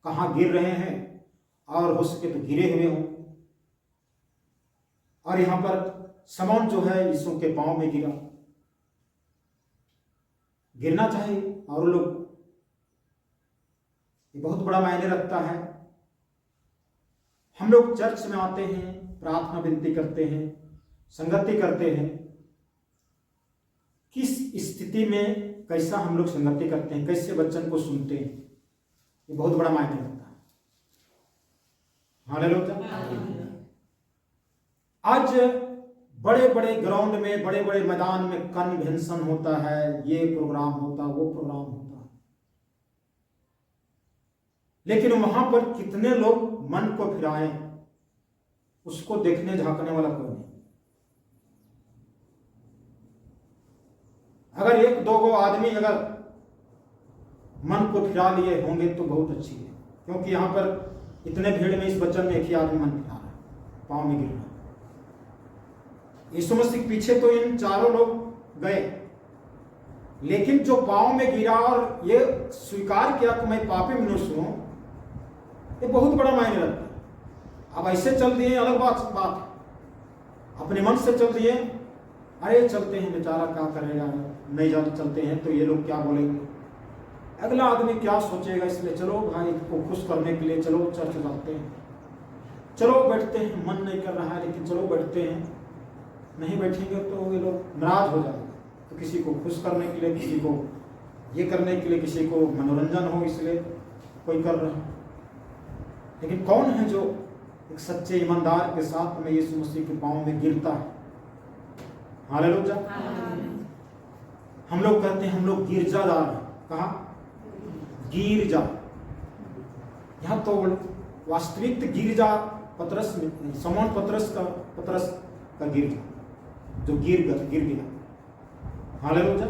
A: कहां गिर रहे हैं, और हो सके तो गिरे हुए हों। और यहां पर शमौन जो है यीशु के पांव में गिरा। गिरना चाहिए और लोग, ये बहुत बड़ा मायने रखता है। हम लोग चर्च में आते हैं, प्रार्थना विनती करते हैं, संगति करते हैं। किस स्थिति में कैसा हम लोग संगति करते हैं, कैसे वचन को सुनते हैं, ये बहुत बड़ा मायने रखता है। हालेलुया। आज बड़े बड़े ग्राउंड में, बड़े बड़े मैदान में कन्वेंशन होता है, ये प्रोग्राम होता, वो प्रोग्राम होता है, लेकिन वहां पर कितने लोग मन को फिराएं, उसको देखने झांकने वाला कोई नहीं। अगर एक दो गो आदमी अगर मन को फिरा लिए होंगे तो बहुत अच्छी है, क्योंकि यहां पर इतने भीड़ में इस वचन में एक ही आदमी मन फिरा रहा है, पांव में गिर रहा है। यीशु मसीह के पीछे तो इन चारों लोग गए, लेकिन जो पांव में गिरा और ये स्वीकार किया कि मैं पापी मनुष्य हूं, ये बहुत बड़ा मायने रखता है। अब ऐसे चल दिए अलग बात, अपने मन से चल दिए, अरे चलते हैं, बेचारा क्या करेगा, नहीं जाते चलते हैं तो ये लोग क्या बोलेंगे, अगला आदमी क्या सोचेगा, इसलिए चलो भाई को खुश करने के लिए चलो चर्च जाते हैं, चलो बैठते हैं, मन नहीं कर रहा है लेकिन चलो बैठते हैं। नहीं बैठेंगे तो ये लोग नाराज हो जाएंगे, तो किसी को खुश करने के लिए, किसी को ये करने के लिए, किसी को मनोरंजन हो इसलिए कोई कर रहा है। लेकिन कौन है जो एक सच्चे ईमानदार के साथ में यीशु मसीह के पांव में गिरता है? हालेलुया। हम लोग कहते हैं हम लोग गिरजादार हैं। कहा? गिरजा। यहां तो वास्तविक गिरजा पतरस में, शमौन पतरस का गिरजा जो गिर गया। हालेलुया।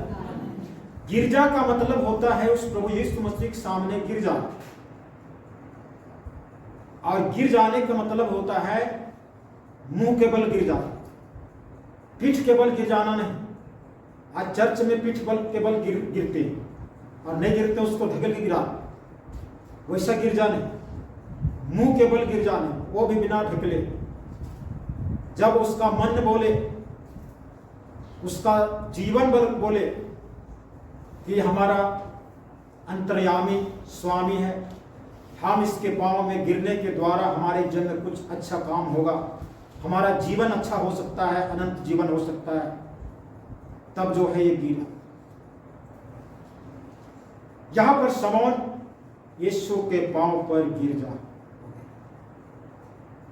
A: गिरजा का मतलब होता है उस प्रभु यीशु मसीह के सामने गिर जाना, और गिर जाने का मतलब होता है मुंह के बल गिर जाना, पीठ के बल गिर जाना नहीं। आज चर्च में पीठ बल के बल गिरते हैं, और नहीं गिरते उसको ढकेल के गिरा, वैसा गिर जाने, मुंह के बल गिर जाने, वो भी बिना ढकेले। जब उसका मन बोले, उसका जीवन बल बोले कि हमारा अंतर्यामी स्वामी है, हम इसके पांव में गिरने के द्वारा हमारे जीवन में कुछ अच्छा काम होगा, हमारा जीवन अच्छा हो सकता है, अनंत जीवन हो सकता है, तब जो है ये गिरा। यहां पर शमौन यीशु के पांव पर गिर जा,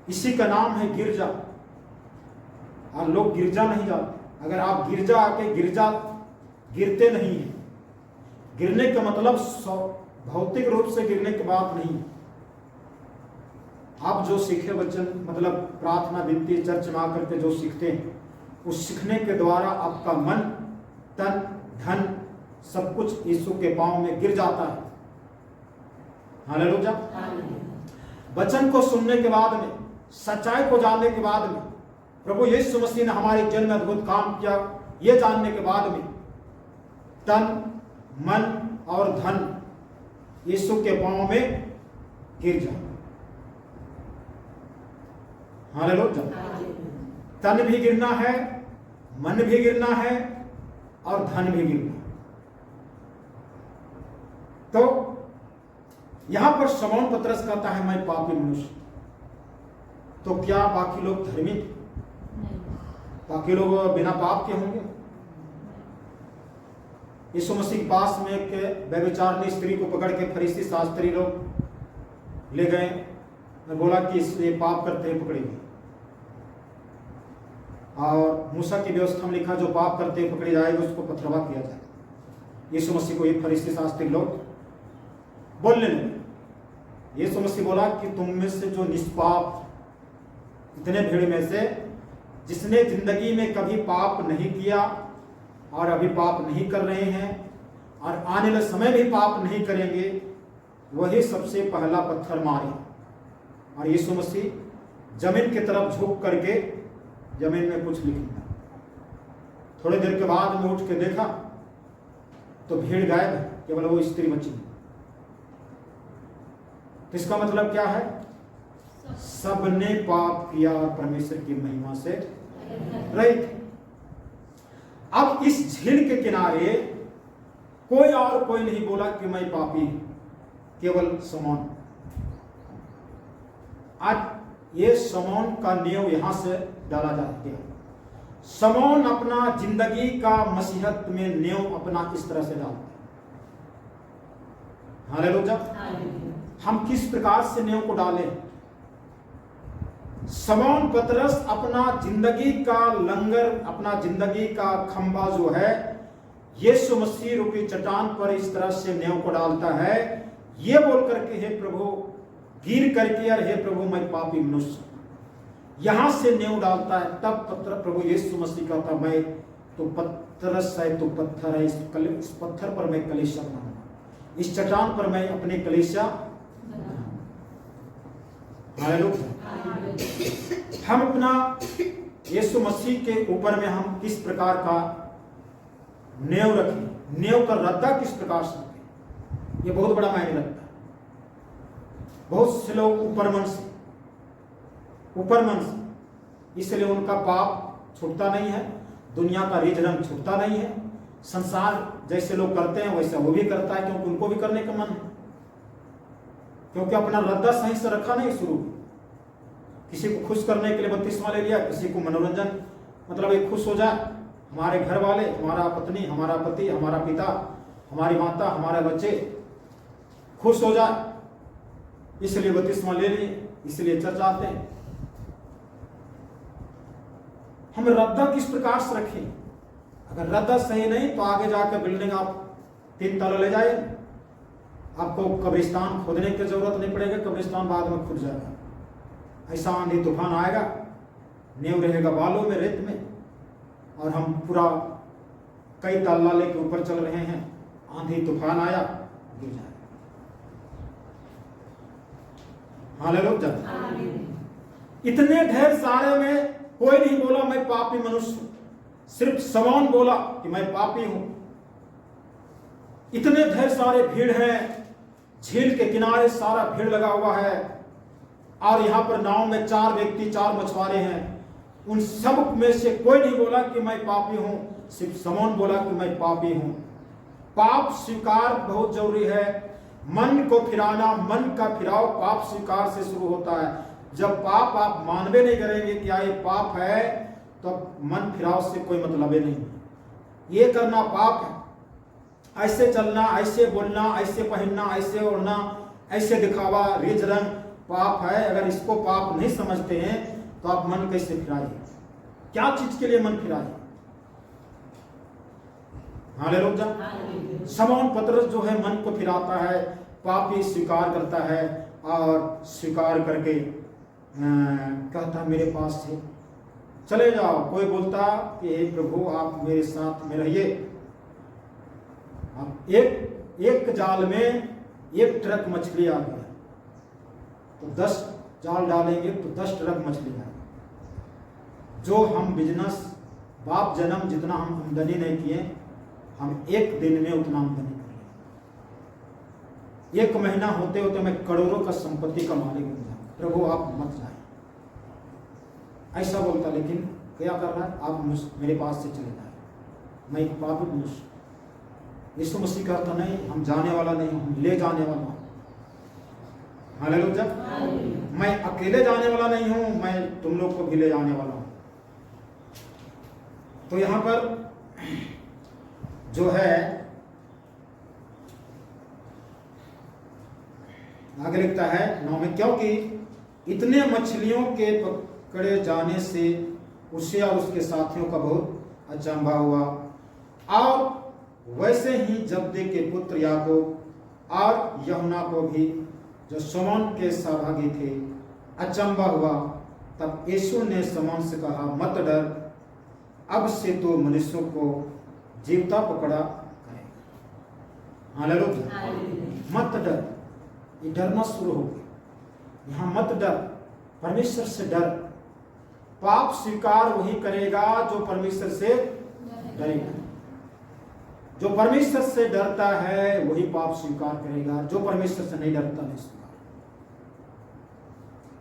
A: इसी का नाम है गिरजा। और लोग गिरजा नहीं जाते। अगर आप गिरजा आके गिरते नहीं है, गिरने का मतलब भौतिक रूप से गिरने की बात नहीं। आप जो सीखे वचन, मतलब प्रार्थना विनती चर्च में आकर के जो सीखते हैं, उस सीखने के द्वारा आपका मन, तन, धन सब कुछ यीशु के पांव में गिर जाता है। हालेलुया। वचन को सुनने के बाद में, सच्चाई को जानने के बाद में, प्रभु यीशु मसीह ने हमारे जीवन में अद्भुत काम किया, ये जानने के बाद में तन, मन और धन यीशु के पांव में गिर जाए। हालेलुया। तन भी गिरना है, मन भी गिरना है और धन भी गिरना है। तो यहां पर शमौन पतरस कहता है मैं पापी मनुष्य। तो क्या बाकी लोग धर्मी थे? बाकी लोग बिना पाप के होंगे? यीशु मसीह के पास में एक व्यभिचारिणी स्त्री को पकड़ के फरीसी शास्त्री लोग ले गए और बोला कि इसलिए पाप करते हैं पकड़े गए। और मूसा की व्यवस्था में लिखा जो पाप करते हैं पकड़े जाएगा उसको पथरवा किया जाए। यीशु मसीह को ये फरीसी शास्त्री लोग बोलने लगे। यीशु मसीह बोला कि तुम में से जो निष्पाप इतने भीड़ में से जिसने जिंदगी में कभी पाप नहीं किया और अभी पाप नहीं कर रहे हैं और आने वाले समय भी पाप नहीं करेंगे, वही सबसे पहला पत्थर मारे। और यीशु मसीह जमीन की तरफ झुक करके जमीन में कुछ लिखा। थोड़ी देर के बाद में उठ के देखा तो भीड़ गायब है, केवल वो स्त्री बची। तो इसका मतलब क्या है? सबने पाप किया और परमेश्वर की महिमा से रहित। अब इस झील के किनारे कोई और कोई नहीं बोला कि मैं पापी हूं, केवल शमौन। आज ये शमौन का नींव यहां से डाला जा गया। शमौन अपना जिंदगी का मसीहत में नींव अपना इस तरह से डालता है। हालेलुया। हम किस प्रकार से नींव को डालें? शमौन पतरस अपना जिंदगी का लंगर, अपना जिंदगी का खंभा जो है यीशु मसीह रूपी चट्टान पर इस तरह से नींव को डालता है, ये बोल करके हे प्रभु, गिर करके और हे प्रभु मैं पापी मनुष्य, यहां से नींव डालता है। तब प्रभु यीशु मसीह कहता मैं तो पतरस है, तो पत्थर है, इस पत्थर पर मैं कलीसिया बनाऊंगा, इस चट्टान पर मैं अपने कलीसिया। हम अपना यीशु मसीह के ऊपर में हम किस प्रकार का नींव रखें, नींव का रद्दा किस प्रकार से रखें, ये बहुत बड़ा मायने रखता है। बहुत से लोग ऊपर मन से, इसलिए उनका पाप छूटता नहीं है, दुनिया का रीत रंग छूटता नहीं है, संसार जैसे लोग करते हैं वैसा वो भी करता है, क्योंकि उनको भी करने का मन है, क्योंकि अपना रद्दा सही से रखा नहीं शुरू। किसी को खुश करने के लिए बपतिस्मा ले लिया, किसी को मनोरंजन, मतलब एक खुश हो जाए, हमारे घर वाले, हमारा पत्नी, हमारा पति, हमारा पिता, हमारी माता, हमारे बच्चे खुश हो जाए, इसलिए बपतिस्मा ले लिए, इसलिए चर्च आते हैं। हम रद्दा किस प्रकार से रखें? अगर रद्दा सही नहीं तो आगे जाकर बिल्डिंग आप 3 तला ले जाए, आपको कब्रिस्तान खोदने की जरूरत नहीं पड़ेगा, कब्रिस्तान बाद में खुद जाएगा। ऐसा आंधी तूफान आएगा, नींव रहेगा बालों में, रेत में, और हम पूरा कई तल्ला लेके ऊपर चल रहे हैं, आंधी तूफान आया, गिर जाएगा। हालेलुया। इतने ढेर सारे में कोई नहीं बोला मैं पापी मनुष्य हूं, सिर्फ शमौन बोला कि मैं पापी हूं। इतने ढेर सारे भीड़ है, झील के किनारे सारा भीड़ लगा हुआ है, और यहां पर नाव में 4 व्यक्ति, 4 मछुआरे हैं। उन सब में से कोई नहीं बोला कि मैं पापी हूं, सिर्फ शमौन बोला कि मैं पापी हूं। पाप स्वीकार बहुत जरूरी है। मन को फिराना, मन का फिराव पाप स्वीकार से शुरू होता है। जब पाप आप मानवे नहीं करेंगे क्या ये पाप है, तो मन फिराव से कोई मतलब ही नहीं। ये करना पाप है, ऐसे चलना, ऐसे बोलना, ऐसे पहनना, ऐसे ओढ़ना, ऐसे दिखावा, रिज रंग पाप है। अगर इसको पाप नहीं समझते हैं तो आप मन कैसे फिराइए? क्या चीज के लिए मन फिराइए? हालेलुया। शमौन पतरस जो है मन को फिराता है, पापी स्वीकार करता है, और स्वीकार करके कहता मेरे पास से चले जाओ। कोई बोलता कि हे प्रभु आप मेरे साथ में रहिए। अब एक जाल में 1 ट्रक मछली आ गया, तो 10 जाल डालेंगे तो 10 ट्रक मछली आएगी। जो हम बिजनेस बाप जन्म जितना हम आमदनी नहीं किए, हम 1 दिन में उतना आमदनी कर लिया। 1 महीना होते होते मैं करोड़ों का संपत्ति का मालिक बन जाऊं। प्रभु आप मत जाए, ऐसा बोलता। लेकिन क्या कर रहा है? आप मेरे पास से चले जाए, मैं एक पापी मनुष्य। यीशु मसीह कहता नहीं, हम जाने वाला नहीं हूं, हम ले जाने वाला हूं। हालेलुया। मैं अकेले जाने वाला नहीं हूं, मैं तुम लोग को भी ले जाने वाला हूं। तो यहां पर जो है आगे लिखता है 9 में, क्योंकि इतने मछलियों के पकड़े जाने से उसे और उसके साथियों का बहुत अचंभा हुआ, और वैसे ही जब्दे के पुत्र याकूब और यूहन्ना को भी, जो शमौन के सहभागी थे, अचंभा हुआ। तब यीशु ने शमौन से कहा, मत डर, अब से तो मनुष्यों को जीवता पकड़ा करेगा। हालेलुया। मत डर, ये डरना शुरू हो गया। यहाँ मत डर, परमेश्वर से डर। पाप स्वीकार वही करेगा जो परमेश्वर से डरेगा। जो परमेश्वर से डरता है वही पाप स्वीकार करेगा, जो परमेश्वर से नहीं डरता नहीं स्वीकार।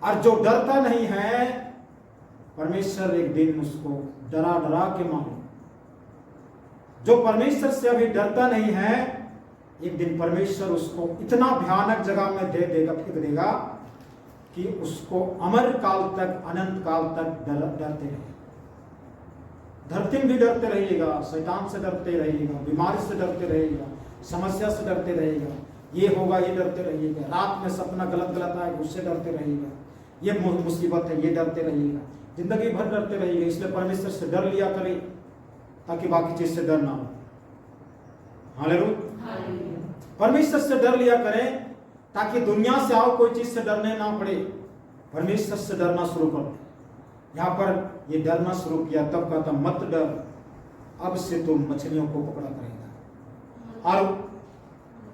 A: और जो डरता नहीं है, परमेश्वर एक दिन उसको डरा डरा के मारे। जो परमेश्वर से अभी डरता नहीं है, एक दिन परमेश्वर उसको इतना भयानक जगह में दे देगा, फेंक देगा कि उसको अमर काल तक, अनंत काल तक डरते रहे। धरती में भी डरते रहिएगा, शैतान से डरते रहिएगा, बीमारी से डरते रहिएगा, समस्या से डरते रहिएगा, ये होगा ये डरते रहिएगा, रात में सपना गलत गलत आए उससे डरते रहिएगा, ये मुसीबत है ये डरते रहिएगा, जिंदगी भर डरते रहिएगा। इसलिए परमेश्वर से डर लिया करें ताकि बाकी चीज से डर ना हो। हालेलुया। परमेश्वर से डर लिया करें ताकि दुनिया से आओ कोई चीज से डरने ना पड़े, परमेश्वर से डरना शुरू कर दे। यहाँ पर ये डरना शुरू किया, तब कहता मत डर, अब से तो मछलियों को पकड़ा करेगा।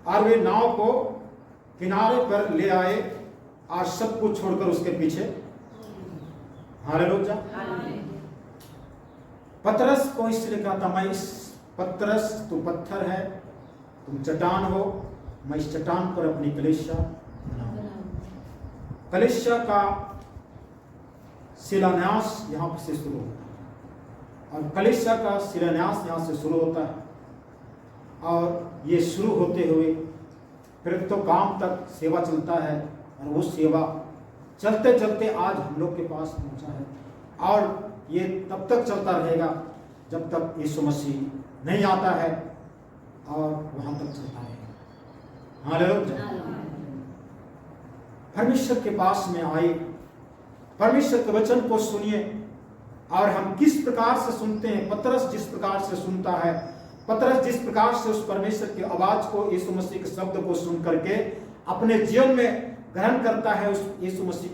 A: और वे नाव को किनारे पर ले आए और सब कुछ छोड़कर उसके पीछे। हालेलुया। पतरस को इसलिए कहता, मैं इस पतरस तू पत्थर है, तुम चट्टान हो, मैं इस चट्टान पर अपनी कलीसिया बनाऊंगा। कलीसिया का शिलान्यास यहाँ से शुरू होता है और कलीसिया का शिलान्यास यहाँ से शुरू होता है। और ये शुरू होते हुए फिर तो काम तक सेवा चलता है और वो सेवा चलते चलते आज हम लोग के पास पहुंचा है। और ये तब तक चलता रहेगा जब तक यीशु मसीह नहीं आता है और वहां तक चलता रहेगा। हालेलुया। परमेश्वर के पास में आए, परमेश्वर के वचन को सुनिए। और हम किस प्रकार से सुनते हैं, पतरस जिस प्रकार से सुनता है, पतरस जिस प्रकार से उस परमेश्वर की आवाज को, यीशु मसीह के शब्द को सुन करके अपने जीवन में ग्रहण करता है, उस यीशु मसीह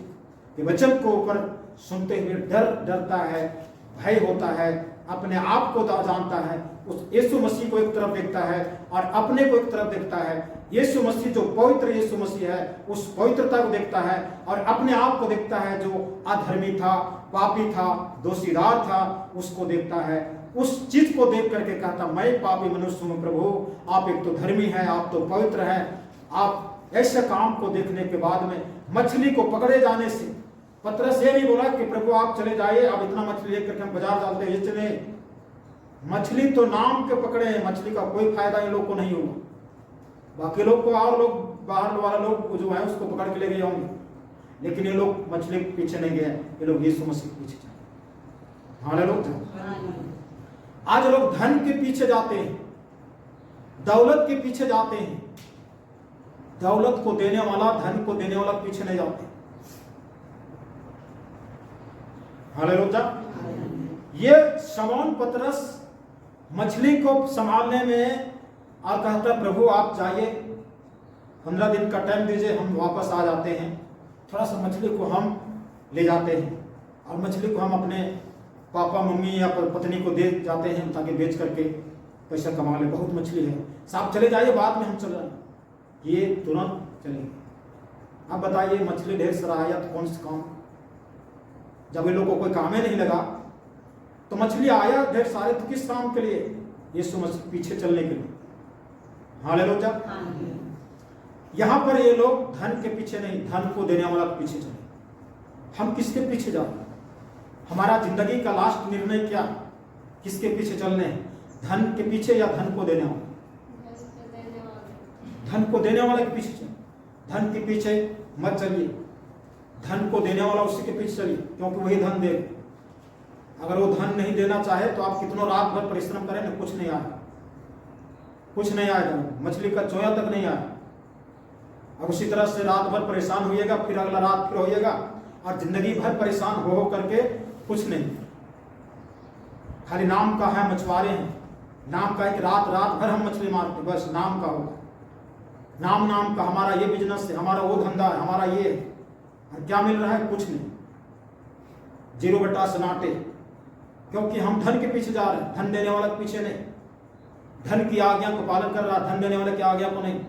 A: के वचन को ऊपर सुनते हुए डरता है, भय होता है, अपने आप को जानता है, उस यीशु मसीह को एक तरफ देखता है और अपने को एक तरफ देखता है। यीशु मसीह जो पवित्र यीशु मसीह है, उस पवित्रता को देखता है और अपने आप को देखता है जो अधर्मी था, पापी था, दोषीदार था, उसको देखता है। उस चीज को देख करके कहता, मैं पापी मनुष्य हूं प्रभु, आप एक तो धर्मी हैं, आप तो पवित्र हैं। आप ऐसे काम को देखने के बाद में मछली को पकड़े जाने से पतरस ये नहीं बोला कि प्रभु आप चले जाइए, आप इतना मछली लेकर के हम बाजार डालते हैं, ये चले। मछली तो नाम के पकड़े हैं, मछली का कोई फायदा इन लोग को नहीं होगा। बाकी लोग को और लोग बाहर वाला लोग जो है उसको पकड़ के ले गए होंगे, लेकिन ये लोग मछली के पीछे नहीं गए, ये लोग यीशु मसीह के पीछे चले। हालेलुया। आज लोग धन के पीछे जाते हैं, दौलत के पीछे जाते हैं। दौलत को देने वाला, धन को देने वाला पीछे नहीं जाते। हालेलुया। ये शमौन पतरस मछली को संभालने में और कहता प्रभु आप जाइए, 15 दिन का टाइम दीजिए, हम वापस आ जाते हैं। थोड़ा सा मछली को हम ले जाते हैं और मछली को हम अपने पापा मम्मी या पत्नी को दे जाते हैं ताकि बेच करके पैसा कमा ले। बहुत मछली है, साहब चले जाइए, बाद में हम चल रहे हैं। ये तुरंत चले। अब बताइए मछली ढेर सारा आया तो कौन सा काम? जब इन लोगों को कोई काम ही नहीं लगा तो मछली आया ढेर सारे, तो किस काम के लिए? यीशु मसीह पीछे चलने के लिए। हालेलुया। यहां पर ये लोग धन के पीछे नहीं, धन को देने वाला के पीछे चले। हम किसके पीछे जा रहे हैं? हमारा जिंदगी का लास्ट निर्णय क्या? किसके पीछे चलने हैं? धन के पीछे या धन को देने वाले? धन को देने वाले के पीछे चलिए। धन के पीछे मत चलिए, धन को देने वाला उसी के पीछे चलिए, क्योंकि वही धन दे। अगर वो धन नहीं देना चाहे तो आप कितनों रात भर परिश्रम करें ना, कुछ नहीं आएगा, कुछ नहीं आएगा। मछली का चोया तक नहीं आएगा। अब उसी तरह से रात भर परेशान होइएगा, फिर अगला रात फिर होइएगा और जिंदगी भर परेशान हो करके कुछ नहीं। खाली नाम का है, मछुआरे हैं, नाम का है कि रात रात भर हम मछली मारते, बस नाम का होगा। नाम का हमारा ये बिजनेस है, हमारा वो धंधा है, हमारा ये है, और क्या मिल रहा है? कुछ नहीं। 0 बटा सन्नाटे, क्योंकि हम धन के पीछे जा रहे हैं, धन देने वाले के पीछे नहीं। धन की आज्ञा को पालन कर रहा, धन देने वाले की आज्ञा को नहीं।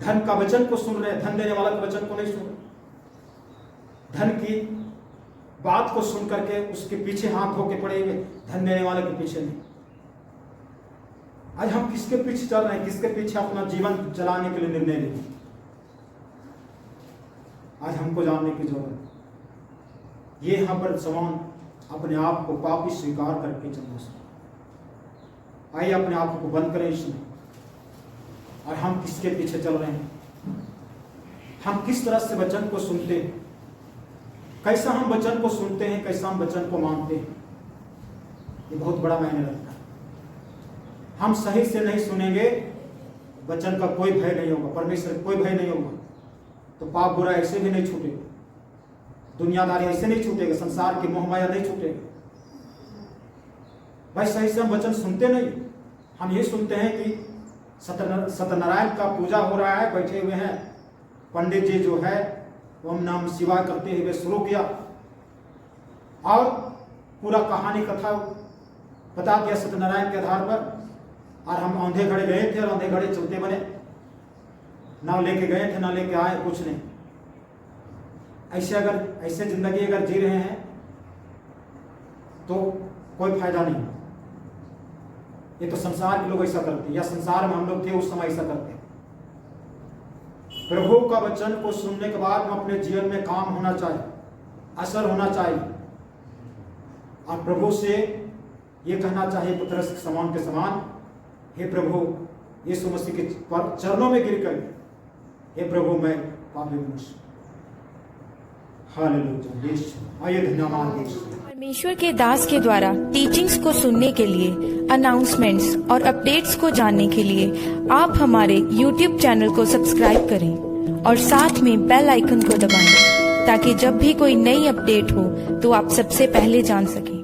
A: धन का वचन को सुन रहे, धन देने वाला के वचन को नहीं सुन रहे। धन की बात को सुन करके उसके पीछे हाथ धो के पड़े हुए, धन देने वाले के पीछे नहीं। आज हम किसके पीछे चल रहे हैं, किसके पीछे अपना जीवन चलाने के लिए निर्णय लेंगे? आज हमको जानने की जरूरत है। ये यहाँ पर समान अपने आप को पापी स्वीकार करके चलना चाहिए। आइए अपने आप को बंद करें इसमें, और हम किसके पीछे चल रहे हैं, हम किस तरह से वचन को सुनते हैं, कैसा हम वचन को सुनते हैं, कैसा हम वचन को मानते हैं, ये बहुत बड़ा मायने रखता है। हम सही से नहीं सुनेंगे, वचन का कोई भय नहीं होगा, परमेश्वर कोई भय नहीं होगा, तो पाप बुरा ऐसे भी नहीं छूटेगा, दुनियादारी ऐसे नहीं छूटेगा, संसार की मोहमाया नहीं छूटेगा। भाई सही से हम वचन सुनते नहीं, हम ये सुनते हैं कि सत्यनारायण का पूजा हो रहा है, बैठे हुए हैं पंडित जी जो है ओम नाम शिवाय करते हुए शुरू किया, और पूरा कहानी कथा बता दिया सत्यनारायण के आधार पर, और हम औंधे घड़े गए थे और औंधे घड़े चलते बने, ना लेके गए थे ना लेके आए, कुछ नहीं। ऐसे जिंदगी अगर जी रहे हैं तो कोई फायदा नहीं। ये तो संसार के लोग ऐसा करते हैं, या संसार में हम लोग थे उस समय ऐसा करते हैं। प्रभु का वचन को सुनने के बाद हम अपने जीवन में काम होना चाहिए, असर होना चाहिए, और प्रभु से ये कहना चाहिए पुत्र के समान के समान, हे प्रभु यीशु मसीह के चरणों में गिर कर, हे प्रभु मैं पापी मनुष्य। हालेलुया। आइए धन्यवाद दें।
B: परमेश्वर के दास के द्वारा टीचिंग्स को सुनने के लिए, अनाउंसमेंट्स और अपडेट्स को जानने के लिए आप हमारे YouTube चैनल को सब्सक्राइब करें और साथ में बेल आइकन को दबाएं, ताकि जब भी कोई नई अपडेट हो तो आप सबसे पहले जान सकें।